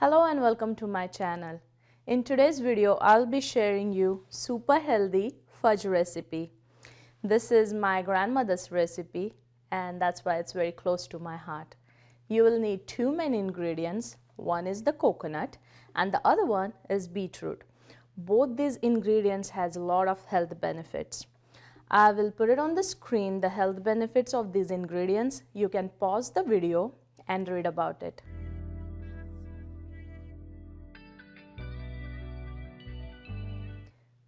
Hello and welcome to my channel. In today's video, I'll be sharing you super healthy fudge recipe. This is my grandmother's recipe and that's why it's very close to my heart. You will need two main ingredients. One is the coconut and the other one is beetroot. Both these ingredients has a lot of health benefits. I will put it on the screen, the health benefits of these ingredients. You can pause the video and read about it.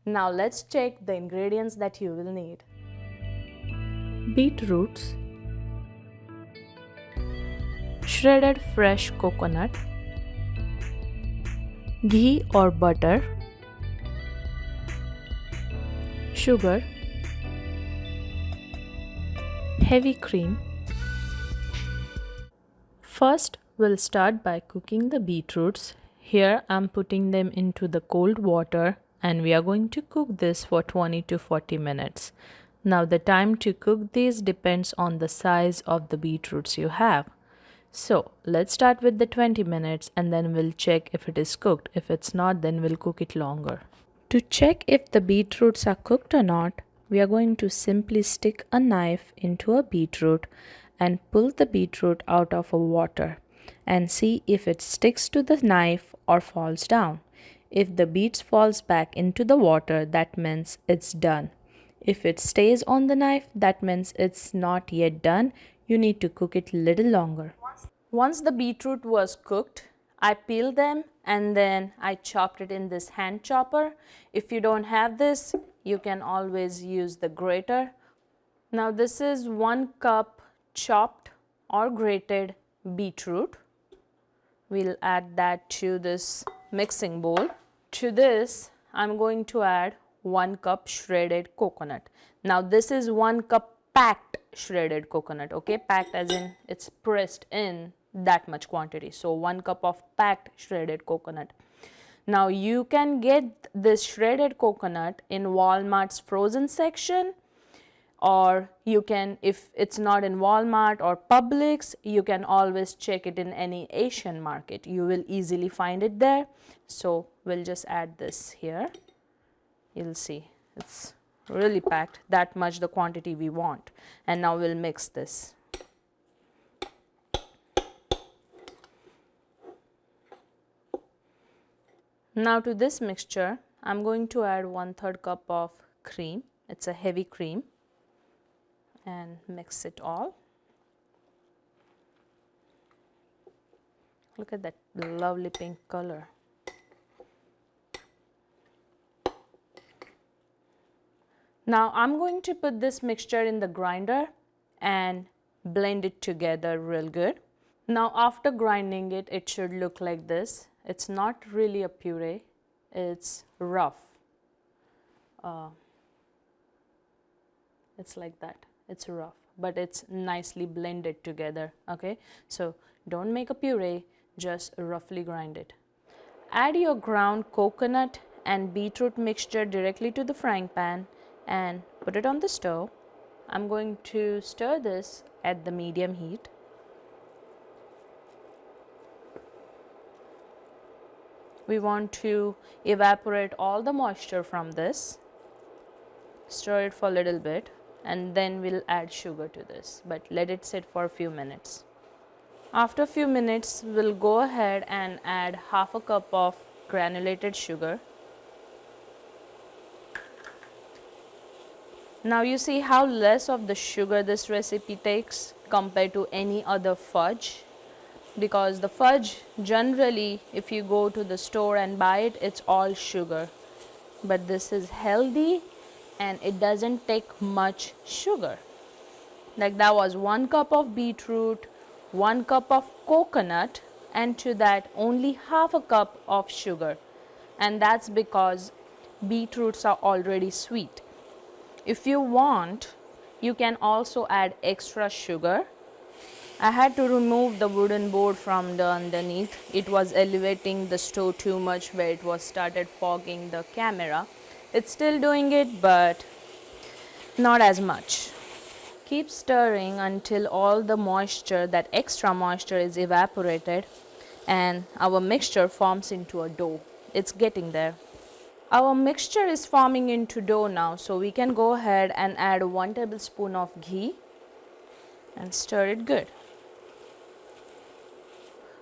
Now let's check the ingredients that you will need. Beetroots, shredded fresh coconut, ghee or butter, sugar, heavy cream. First, we'll start by cooking the beetroots. Here I'm putting them into the cold water and we are going to cook this for 20 to 40 minutes. Now the time to cook these depends on the size of the beetroots you have. So let's start with the 20 minutes and then we'll check if it is cooked. If it's not, then we'll cook it longer. To check if the beetroots are cooked or not, we are going to simply stick a knife into a beetroot and pull the beetroot out of a water and see if it sticks to the knife or falls down. If the beet falls back into the water, that means it's done. If it stays on the knife, that means it's not yet done. You need to cook it a little longer. Once the beetroot was cooked, I peeled them and then I chopped it in this hand chopper. If you don't have this, you can always use the grater. Now this is 1 cup chopped or grated beetroot. We'll add that to this mixing bowl. To this, I'm going to add 1 cup shredded coconut. Now this is 1 cup packed shredded coconut, okay? Packed as in it's pressed in that much quantity. So 1 cup of packed shredded coconut. Now you can get this shredded coconut in Walmart's frozen section, or you can, if it's not in Walmart or Publix, you can always check it in any Asian market. You will easily find it there. So we'll just add this here. You'll see it's really packed, that much the quantity we want. And now we'll mix this. Now to this mixture, I'm going to add 1/3 cup of cream. It's a heavy cream. And mix it all. Look at that lovely pink color. Now I'm going to put this mixture in the grinder and blend it together real good. Now after grinding it, it should look like this. It's not really a puree, it's rough. It's like that. It's rough, but it's nicely blended together, okay? So don't make a puree, just roughly grind it. Add your ground coconut and beetroot mixture directly to the frying pan and put it on the stove. I'm going to stir this at the medium heat. We want to evaporate all the moisture from this. Stir it for a little bit. And then we'll add sugar to this, but let it sit for a few minutes. After a few minutes, we'll go ahead and add 1/2 cup of granulated sugar. Now you see how less of the sugar this recipe takes compared to any other fudge, because the fudge generally, if you go to the store and buy it, it's all sugar, but this is healthy and it doesn't take much sugar. Like that was 1 cup of beetroot, 1 cup of coconut, and to that only 1/2 cup of sugar. And that's because beetroots are already sweet. If you want, you can also add extra sugar. I had to remove the wooden board from the underneath. It was elevating the stove too much where it was started fogging the camera. It's still doing it, but not as much. Keep stirring until all the moisture, that extra moisture, is evaporated. and our mixture forms into a dough. It's getting there. Our mixture is forming into dough now, so we can go ahead and add 1 tablespoon of ghee and stir it good.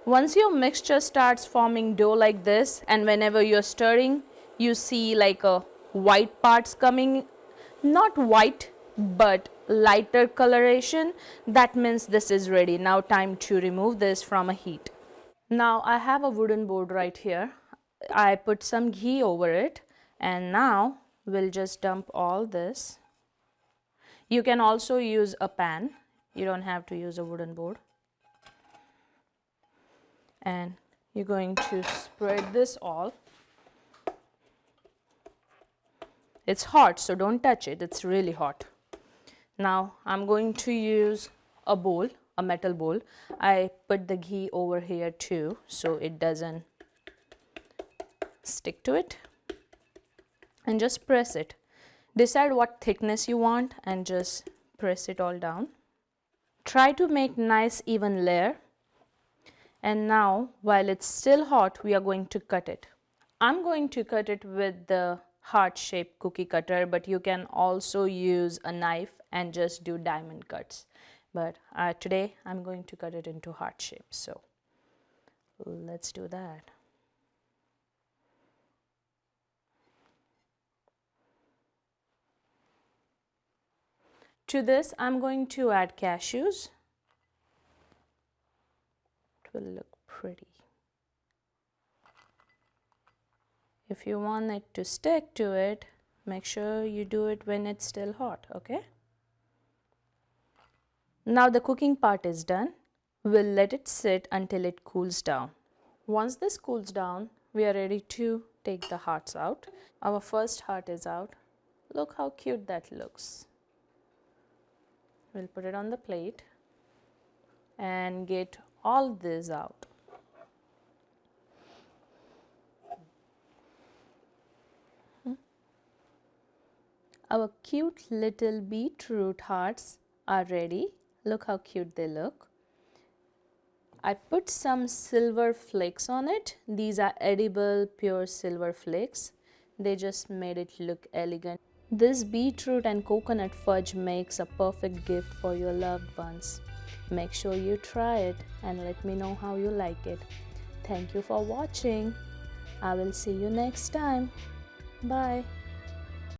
Once your mixture starts forming dough like this, and whenever you're stirring, you see like a white parts coming, not white but lighter coloration, that means this is ready. Now time to remove this from a heat. Now I have a wooden board right here. I put some ghee over it, and now we'll just dump all this. You can also use a pan. You don't have to use a wooden board. And you're going to spread this all. It's hot, so don't touch it. It's really hot. Now I'm going to use a bowl, a metal bowl. I put the ghee over here too, so it doesn't stick to it. And just press it. Decide what thickness you want and just press it all down. Try to make nice even layer. And now while it's still hot, we are going to cut it. I'm going to cut it with the heart-shaped cookie cutter, but you can also use a knife and just do diamond cuts. But today I'm going to cut it into heart shape, so let's do that. To this I'm going to add cashews. It will look pretty. If you want it to stick to it, make sure you do it when it's still hot, okay? Now the cooking part is done. We'll let it sit until it cools down. Once this cools down, we are ready to take the hearts out. Our first heart is out. Look how cute that looks. We'll put it on the plate and get all this out. Our cute little beetroot hearts are ready. Look how cute they look. I put some silver flakes on it. These are edible pure silver flakes. They just made it look elegant. This beetroot and coconut fudge makes a perfect gift for your loved ones. Make sure you try it and let me know how you like it. Thank you for watching. I will see you next time. Bye.